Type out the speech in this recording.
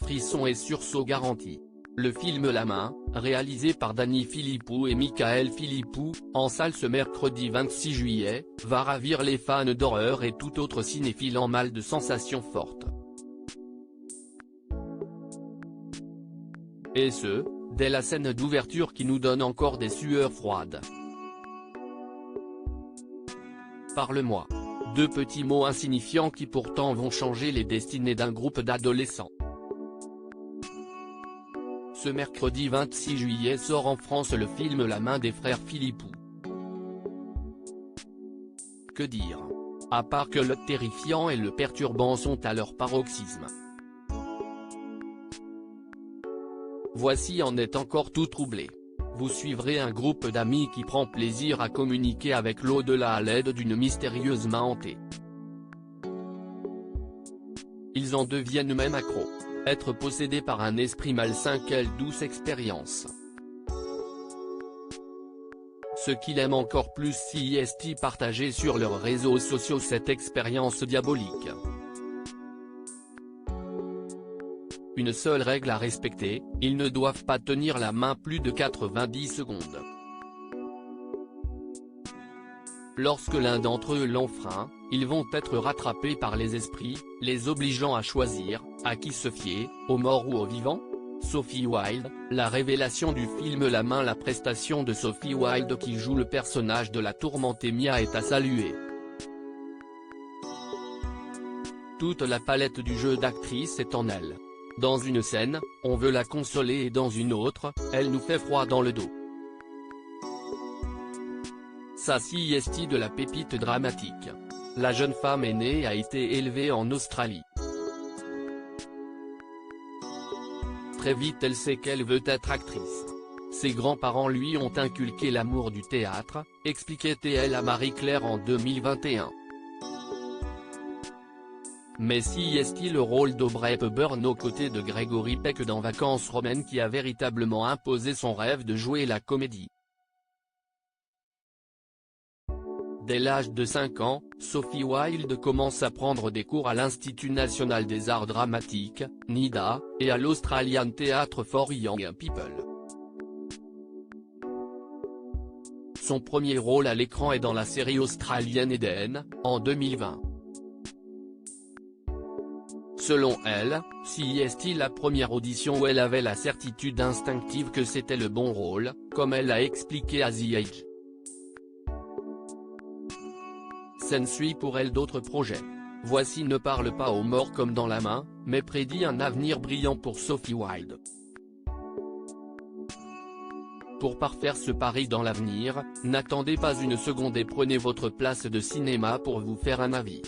frissons et sursauts garantis. Le film La Main, réalisé par Danny Philippou et Michael Philippou, en salle ce mercredi 26 juillet, va ravir les fans d'horreur et tout autre cinéphile en mal de sensations fortes. Et ce, dès la scène d'ouverture qui nous donne encore des sueurs froides. Parle-moi. Deux petits mots insignifiants qui pourtant vont changer les destinées d'un groupe d'adolescents. Ce mercredi 26 juillet sort en France le film La Main des frères Philippou. Que dire? À part que le terrifiant et le perturbant sont à leur paroxysme. Voici en est encore tout troublé. Vous suivrez un groupe d'amis qui prend plaisir à communiquer avec l'au-delà à l'aide d'une mystérieuse main hantée. Ils en deviennent même accros. Être possédé par un esprit malsain, quelle douce expérience. Ce qu'il aime encore plus si est partagé sur leurs réseaux sociaux cette expérience diabolique. Une seule règle à respecter, ils ne doivent pas tenir la main plus de 90 secondes. Lorsque l'un d'entre eux l'enfreint, ils vont être rattrapés par les esprits, les obligeant à choisir, à qui se fier, aux morts ou aux vivants. Sophie Wilde, la révélation du film La Main. La prestation de Sophie Wilde qui joue le personnage de la tourmentée Mia est à saluer. Toute la palette du jeu d'actrice est en elle. Dans une scène, on veut la consoler et dans une autre, elle nous fait froid dans le dos. Sassy est de la pépite dramatique. La jeune femme est née et a été élevée en Australie. Très vite elle sait qu'elle veut être actrice. Ses grands-parents lui ont inculqué l'amour du théâtre, expliquait-elle à Marie-Claire en 2021. Mais si est-il le rôle d'Aubrey Hepburn aux côtés de Gregory Peck dans Vacances romaines qui a véritablement imposé son rêve de jouer la comédie. Dès l'âge de 5 ans, Sophie Wilde commence à prendre des cours à l'Institut national des arts dramatiques, NIDA, et à l'Australian Theatre for Young People. Son premier rôle à l'écran est dans la série australienne Eden, en 2020. Selon elle, si est la première audition où elle avait la certitude instinctive que c'était le bon rôle, comme elle l'a expliqué à The Age. S'ensuit pour elle d'autres projets. Voici ne parle pas aux morts comme dans La Main, mais prédit un avenir brillant pour Sophie Wilde. Pour parfaire ce pari dans l'avenir, n'attendez pas une seconde et prenez votre place de cinéma pour vous faire un avis.